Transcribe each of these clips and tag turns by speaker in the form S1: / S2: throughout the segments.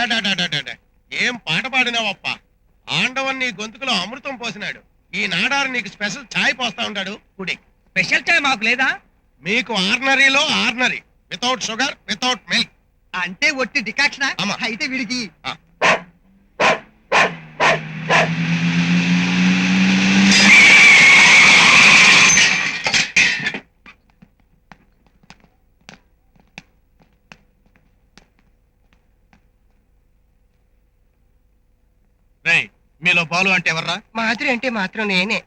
S1: అడాడాడాడాడా. ఏం పాట పాడినావప్ప. ఆండవన్ నీ గొంతుకులో అమృతం పోసినాడు. ఈ నాడారు నీకు స్పెషల్ ఛాయ్ పోస్తా ఉంటాడు. కుడి.
S2: స్పెషల్ చాయ్ మాకు లేదా?
S1: మీకు ఆర్డినరీలో ordinary, without sugar, without milk.
S3: అంటే ఒట్టి డికాక్షనా?
S1: ఆమా.
S3: అయితే వీడికి
S1: మీలో బాలు అంటే ఎవర్రా?
S3: మాధురి అంటే మాత్రం నేనే.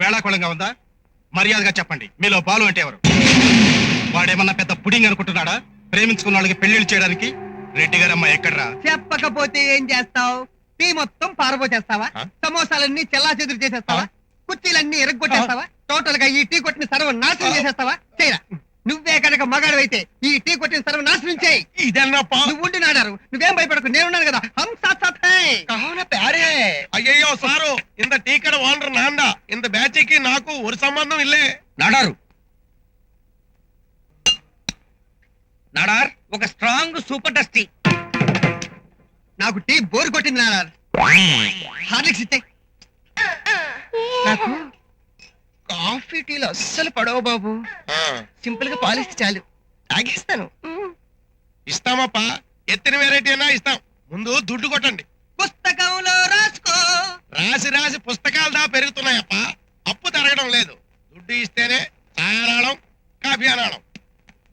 S1: వేళాకుళంగా ఉందా? మర్యాదగా చెప్పండి, మీలో బాలు అంటే ఎవరు? వాడేమన్నా పెద్ద పుడింగ్ అనుకుంటున్నాడా ప్రేమించుకున్న వాళ్ళకి పెళ్లిళ్ళు చేయడానికి? రెడ్డి గారమ్మ ఎక్కడ్రా?
S3: చెప్పకపోతే ఏం చేస్తావు? టీ మొత్తం పారబోచేస్తావా? సమోసాలన్నీ చెల్లా చెదురు చేసేస్తావా? కుర్చీలన్నీ ఎరగొట్టేస్తావా? టోటల్ గా ఈ టీ కొట్టిన సర్వనాశనం చేసేస్తావా? చేయరా. నువ్వే కనుక మగాడవైతే ఈ టీ కొట్టిన సర్వనాశనం చేయి.
S1: ఇదన్నప్ప
S3: నువ్వు ఉండి నాడారు, నువ్వేం భయపడకు, నేనున్నాను కదా. హమ్ సాత్ సాత్ హై.
S1: కహోనా ప్యారే. అయ్యయ్యో సారు, ఇంత టీ కడ ఓనర్ నాందా. ఇంత బ్యాచ్కి నాకు ఒక సంబంధం ఇల్లే.
S2: నాడారు నాడార్ ఒక స్ట్రాంగ్ సూపర్ టస్టీ.
S3: నాకు టీ బోర్ కొట్టింది నాడారు. హార్లిక్స్ ఇచ్చే. నాకు కాఫీ టీలు అస్సలు పడవ బాబు. సింపుల్ గా పాలిస్తే చాలు, తాగేస్తాను.
S1: ఇస్తామప్పా, ఎత్తిన వెరైటీ అయినా ఇస్తాం. ముందు దుడ్డు కొట్టండి.
S3: పుస్తకంలో రాసుకో.
S1: రాసి రాసి పుస్తకాలు దా పెరుగుతున్నాయప్ప. అప్పు తరగడం లేదు. దుడ్డు ఇస్తేనే ఛాయనాళం, కాఫీ అనాళం.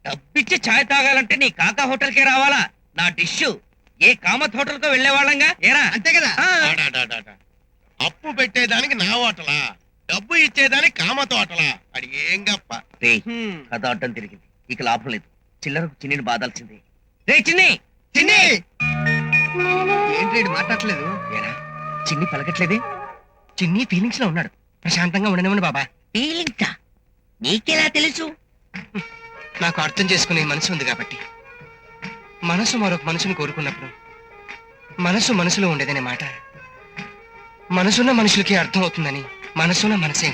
S2: డబ్బిచ్చి ఛాయ్ తాగాలంటే నీ కాకా హోటల్ కే రావాలా? నా డిష్ ఏ కామత్ హోటల్ కో వెళ్లే వాళ్ళంగా ఏరా.
S3: అంతే కదా.
S1: ఆడాడాడాడా. అప్పు పెట్టేదానికి నా హోటలా, డబ్బు ఇచ్చేదానికి కామతో హోటలా? అది ఏం గప్ప.
S2: కథ అడ్డం తిరిగింది, ఇక లాభం లేదు. చిల్లరకు చిన్ని బాధాల్సిందే. రే చిన్ని,
S3: చిన్ని ఏంటి మాట్లాడలేదు?
S2: ఏరా చిన్ని పలకట్లేదే?
S3: చిన్ని ఫీలింగ్స్ లో ఉన్నాడు. ప్రశాంతంగా ఉండనివ్వండి బాబా.
S2: ఫీలింగ్సా? నీకెలా తెలుసు?
S3: నాకు అర్థం చేసుకునే మనసు ఉంది కాబట్టి. మనసు మరొక మనసుని కోరుకున్నప్పుడు మనసు మనసులో ఉండేదనే మాట మనసున్న మనుషులకి అర్థం అవుతుందని మనసున్న మనసే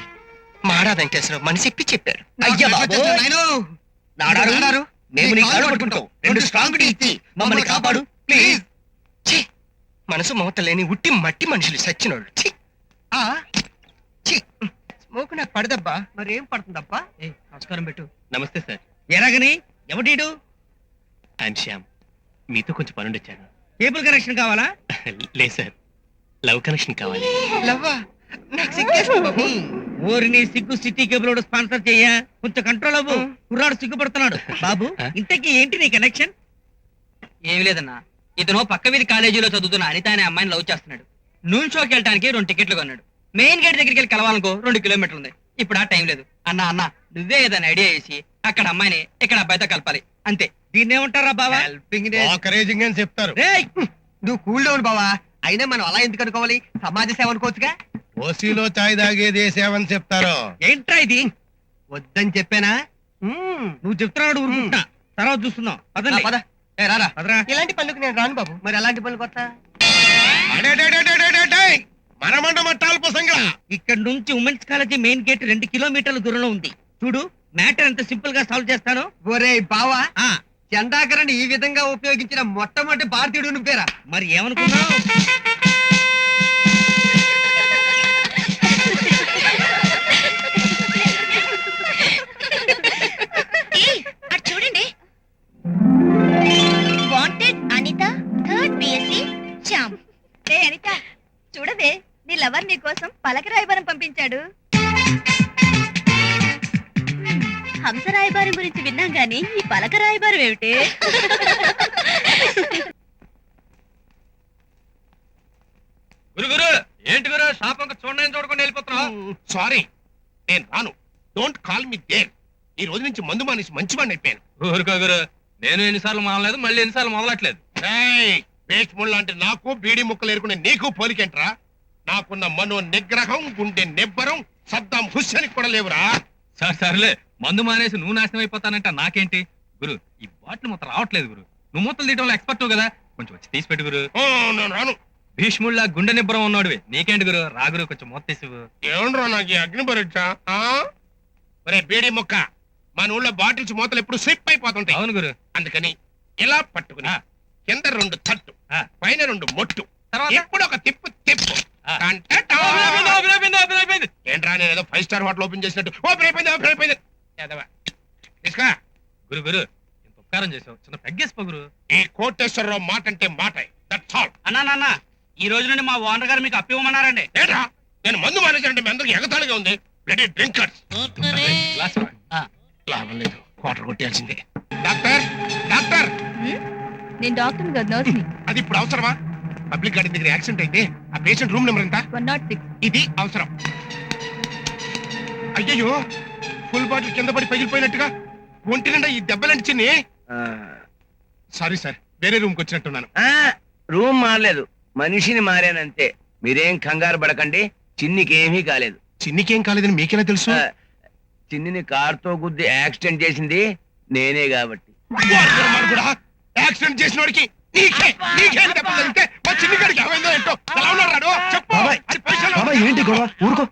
S3: మాడా వెంకటేశ్వరరావు మనసెప్పి చెప్పారు.
S2: అయ్యా బాబోయ్. నాడారు, మేము నీ కాళ్ళు పట్టుకుంటాం. 2 స్ట్రాంగ్ టీ ఇచ్చి మమ్మల్ని కాపాడు ప్లీజ్.
S3: ఛీ, మనసు మమత లేని ఉట్టి మట్టి మనుషులు సచ్చినోళ్ళు. ఛీ. ఛీ. స్మోక్ నాకు పడదబ్బా. మరేం పడుతుందబ్బా? నమస్కారం పెట్టు.
S4: నమస్తే సార్.
S2: ఎలాగని ఎవడీడు?
S4: ఐఎమ్ శ్యామ్. మీతో కొంచెం పనుండి వచ్చాను.
S2: కేబుల్ కనెక్షన్ కావాలా?
S4: లేదు సార్, లవ్ కనెక్షన్ కావాలి.
S3: లవ్వా? నాకు సిగ్గేస్తుంది బాబు.
S2: ఊరిని సిగ్గు సిటీ కేబుల్ స్పాన్సర్ చెయ్యా. కొంచెం కంట్రోల్ అవ్వు, కుర్రాడు సిగ్గుపడుతున్నాడు. బాబు ఇంతకీ ఏంటి నీ కనెక్షన్?
S5: ఏమి లేదన్నా, ఇతను పక్క వీధి కాలేజీలో చదువుతున్న అనిత అనే అమ్మాయిని లవ్ చేస్తున్నాడు. నూన్ షోకి వెళ్ళడానికి 2 టికెట్లు కొన్నాడు. మెయిన్ గేట్ దగ్గరికి వెళ్ళి కలవాలనుకో 2 కిలోమీటర్లు ఉంది. ఇప్పుడు ఆ టైం లేదు. అన్న నువ్వే ఏదైనా ఐడియా చేసి అక్కడ అమ్మాయిని ఇక్కడ అబ్బాయితో కలపాలి అంతే.
S2: దీన్నేమంటారా బావా?
S1: బ్రోకరేజింగ్ అని చెప్తారు.
S2: రేయ్,
S3: నువ్వు కూల్ డౌన్ బావా. అయినా మనం అలా ఎందుకు అనుకోవాలి? సమాజ సేవ అనుకోవచ్చుగా.
S1: ఓసీలో చాయ్ తాగేది వేసావని చెప్తారు.
S2: ఏంట్రా ఇది?
S3: వద్దని చెప్పానా?
S2: నువ్వు చెప్తున్నాడు ఊరుకుంటా, తర్వాత చూస్తున్నావు.
S3: రా, పద. ఏ, రారా.
S2: పదరా.
S3: ఇలాంటి పనులకు నేను రాను బాబు. మరి అలాంటి పనులు కొత్త.
S1: మనమండ మట్టాలు పోసంగా.
S2: ఇక్కడ నుంచి ఉమెన్స్ కాలేజీ మెయిన్ గేట్ 2 కిలోమీటర్ల దూరంలో ఉంది. చూడు, మ్యాటర్ ఎంత సింపుల్ గా సాల్వ్ చేస్తాను.
S3: ఒరే బావా, చండాకరణ ఈ విధంగా ఉపయోగించిన మొట్టమొదటి భారతీయుడు నువ్వేరా.
S2: మరి ఏమనుకున్నావు?
S6: చూడండి, వాంటెడ్ అనిత, 3rd BSc శ్యామ్. ఏ అనిత, చూడవే, నీ లవర్ నీ కోసం పలక రాయబారం పంపించాడు. హంస రాయబారం గురించి విన్నాం గానీ ఈ పలక రాయబారం ఏమిటి?
S4: గురు ఏంటి గురు శాపంక చూడని చూడకుండా వెళ్ళిపోతున్నావు?
S1: సారీ, నేను రాను. Don't call me there. ఈ రోజు నుంచి మందు మానేసి మంచి వాడిని అయిపోయాను.
S4: ఊరుకో గురు, నేను ఎన్నిసార్లు మానలేదు, మళ్ళీ ఎన్నిసార్లు మొదలట్లేదు.
S1: పేస్ట్ ముళ్ళు అంటే నాకు బీడి ముక్కలు ఏరుకునే నీకు పోలికేంట్రా? నాకున్న మనో నిగ్రహం, గుండె నిబ్బరం సద్దాం హుస్సేన్ కూడా లేవురా.
S4: సర్లే, మందు మానేసి నువ్వు నాశనం అయిపోతానంట నాకేంటి గురు? ఈ బాటిల్ మొత్తం రావట్లేదు గురు. నువ్వు మొత్తం తీయటంలో ఎక్స్పర్ట్ కదా, కొంచెం వచ్చి తీసి పెట్టు గురు.
S1: నేను రాను.
S4: భీష్ముళ్ళ గుండె నిబ్బరం ఉన్నాడువి, నీకేంటి గురు? రాగురు కొంచెం మొత్తం తీసివు.
S1: ఏమండ్రా నాకు ఈ అగ్ని పరీక్ష? ఒరే బీడి ముక్క,
S7: మన ఊళ్ళో బాటిల్స్ మూతలు ఎప్పుడు స్లిప్ అయిపోతుంటాయి.
S4: అవును గురు.
S7: అందుకని ఇలా పట్టుకుని కింద 2 తట్టు,
S4: ఆ.
S7: పైన 2 మొట్టు,
S4: తర్వాత?
S7: ఇప్పుడు ఒక తిప్పు తిప్పు.
S4: ఆ.
S7: టంటటా.
S4: అయిపోయింది.
S7: ఏంట్రా నేను ఏదో 5 స్టార్ హోటల్ ఓపెన్ చేసినట్టు ఓపెన్ అయిపోయింది. ఎదవా. తీసుకో.
S4: గురు గురు ఇంత ఉపకారం చేసావు, చిన్న పెగ్గేసిపో గురు.
S7: ఈ కోటేశ్వరరావు మాట అంటే మాట. That's all.
S5: అన్నా నాన్న ఈ రోజు నుండి మా ఓనర్ గారు మీకు అప్పివ్వమన్నారండి.
S7: ఏంట్రా నేను మందు మానేశానంటే మీ అందరికి ఎగతాళిగా ఉంది. Bloody drinkers.
S4: గ్లాస్ రా.
S7: లాభం లేదు, క్వార్టర్ కొట్టేయాల్సిందే. డాక్టర్ డాక్టర్,
S6: నేను డాక్టర్ గారు నర్స్ని.
S7: అది ఇప్పుడు అవసరమా? పబ్లిక్ గార్డెన్ దగ్గర యాక్సిడెంట్ అయితే ఆ పేషెంట్ రూమ్ నెంబర్ ఎంత?
S6: 106.
S7: ఇది అవసరం. అయ్యయ్యో, ఫుల్ బాటిల్ కింద పడి పగిలిపోయినట్టుగా ఒంటి నిండా ఈ దెబ్బలంటి చిన్ని. సారీ సార్, వేరే రూమ్కి వచ్చినట్టున్నాను.
S8: రూమ్ మారలేదు, మనిషిని మారానంతే. మీరేం కంగారు పడకండి, చిన్నికి ఏమీ కాలేదు.
S7: చిన్నికేం కాలేదని మీకెలా తెలుసు?
S8: ఆ, చిన్నిని కారుతో గుద్ది యాక్సిడెంట్ చేసింది నేనే కాబట్టి.
S7: యాక్సిడెంట్ చేసిన వాడికి నీకేం దెబ్బలు తగిలితే మా చిన్ని గారికి ఏమైందో ఏంటో ఎలా ఉన్నాడు రాడు? చెప్పు. అది పొజిషన్లో
S1: ఏంటి గొడవ? ఊరుకో.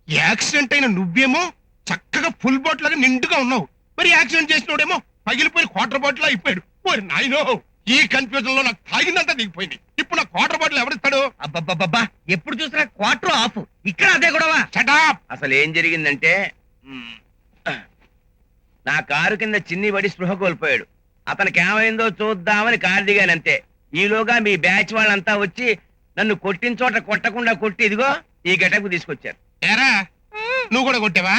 S7: యాక్సిడెంట్ అయిన నువ్వేమో చక్కగా ఫుల్ బాటిల్ అని నిండుగా ఉన్నావు, మరి యాక్సిడెంట్ చేసినోడేమో పగిలిపోయిన క్వార్టర్ బాటిల్ అయిపోయాడు. ఓరి నాయనో, ఈ కన్ఫ్యూజన్ లో నాకు తాగిందంతా దిగిపోయింది. ఇప్పుడు నా క్వార్టర్ బాటిల్ ఎవరిస్తాడు?
S2: అబ్బబ్బబ్బా ఎప్పుడు చూసినా క్వార్టర్ ఆఫ్, ఇక్కడ అదే గొడవ.
S7: షటప్.
S8: అసలు ఏం జరిగిందంటే నా కారు కింద చిన్ని పడి స్పృహ కోల్పోయాడు. అతనికి ఏమైందో చూద్దామని కారు దిగానంతే. ఈలోగా మీ బ్యాచ్ వాళ్ళంతా వచ్చి నన్ను కొట్టిన చోట కొట్టకుండా కొట్టి ఇదిగో ఈ గెటకు తీసుకొచ్చారు.
S7: ఏరా, నువ్వు కూడా కొట్టావా?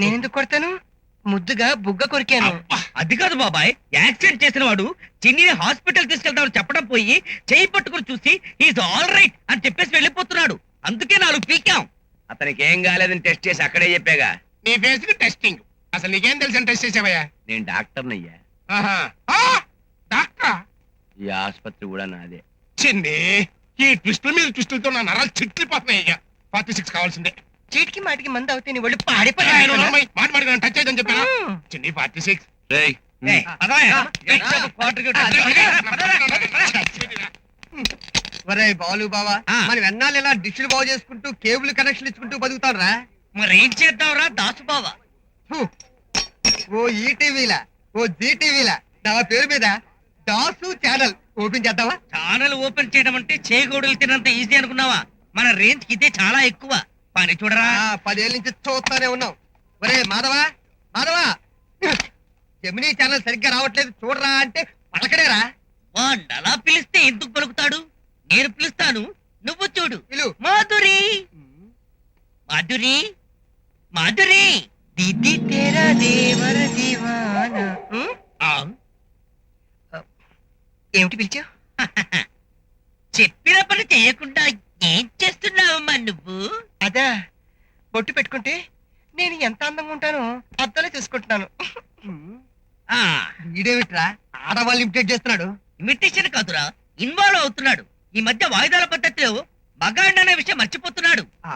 S3: నేనెందుకు కొడతాను? ముద్దుగా బుగ్గ కొరికాను.
S2: అది కాదు బాబాయ్, యాక్సిడెంట్ చేసిన వాడు చిన్నిని హాస్పిటల్ తీసుకెళ్తామని చెప్పడం పోయి చేయి పట్టుకుని చూసి ఈజ్ ఆల్ రైట్ అని చెప్పేసి వెళ్ళిపోతున్నాడు. అందుకే 4 పీకాం.
S8: అతనికి ఏం కాలేదని టెస్ట్ చేసి అక్కడే చెప్పాగా.
S7: నీ ఫేస్ కి టెస్టింగ్. అసలు నీకేం తెలుసు టెస్ట్ చేసావయ్యా?
S8: నేను డాక్టర్నయ్యా.
S7: ఆహా. ఆ, డాక్టరా?
S8: ఈ ఆసుపత్రి కూడా నాదే.
S7: చిన్ని, ఈ ట్విస్టుల మీద ట్విస్టులతో నా నరాలు చిట్లిపోతున్నాయ్యా. 46 కావాల్సిందే.
S3: చీటికి మాటికి మంది అవుతే నీ ఒళ్ళు
S7: ఏయ్,
S3: పాడిపోయి
S7: నువ్వు నమ్మయ్య, మాట మాటగా టచ్ అయ్యని చెప్పాను. చిన్ని 46.
S8: రేయ్,
S2: ఏయ్, పదవయ్యా. క్వార్టర్ కి
S3: ఒరే బాలు బావా,
S2: ఆ.
S3: మనం ఎన్నాళ్ళు ఇలా డిష్లు బాగు చేసుకుంటూ కేబుల్ కనెక్షన్ ఇచ్చుకుంటూ బతుకుతారా?
S2: మరేం చేద్దాంరా దాసు బావా?
S3: ఓ ఈటీవీలా, ఓ జీటీవీలా నా పేరు మీద దాసు ఛానల్ ఓపెన్ చేద్దామా?
S2: ఛానల్ ఓపెన్ చేయడం అంటే చేగోడులు తినంత ఈజీ అనుకున్నావా? మన రేంజ్ కి ఇదే చాలా ఎక్కువ. పని చూడరా.
S3: 10 ఏళ్ళ నుంచి చూస్తానే ఉన్నాం. ఒరే మాధవా మాధవా, జమినీ ఛానల్ సరిగ్గా రావట్లేదు చూడరా అంటే పలకడేరా.
S2: వాణ్ణి అలా పిలిస్తే ఎందుకు పలుకుతాడు? నేను పిలుస్తాను, నువ్వు చూడు.
S3: పిలు.
S2: మాధురి, మాధురి, మాధురి.
S3: దీది తేరా దేవర దీవానా. ఏమిటి పిలిచావు?
S2: చెప్పిన పని చేయకుండా ఏం చేస్తున్నావమ్మా నువ్వు?
S3: అదా, బొట్టు పెట్టుకుంటే నేను ఎంత అందంగా ఉంటానో అద్దంలో చూసుకుంటున్నాను.
S2: ఆ
S3: వీడేమిట్రా ఆడవాళ్ళు ఇమిటేట్ చేస్తున్నాడు?
S2: ఇమిటేషన్ కాదురా, ఇన్వాల్వ్ అవుతున్నాడు. ఈ మధ్య వాయిదాల పద్ధతిలో మగాడిననే విషయం మర్చిపోతున్నాడు.
S3: ఆ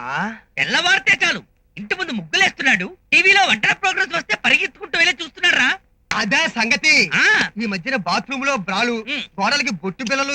S2: తెల్లవారితే చాలు ఇంటి ముందు ముగ్గులేస్తున్నాడు. టీవీలో వంటల ప్రోగ్రెస్ వస్తే పరిగెత్తుకుంటూ వెళ్ళి చూస్తున్నాడు రా.
S3: అదే సంగతి.
S2: ఆ
S3: ఈ మధ్యన బాత్రూమ్ లో బ్రాలు,
S2: ఉమ్.
S3: గోడలకి బొట్టు పిల్లలు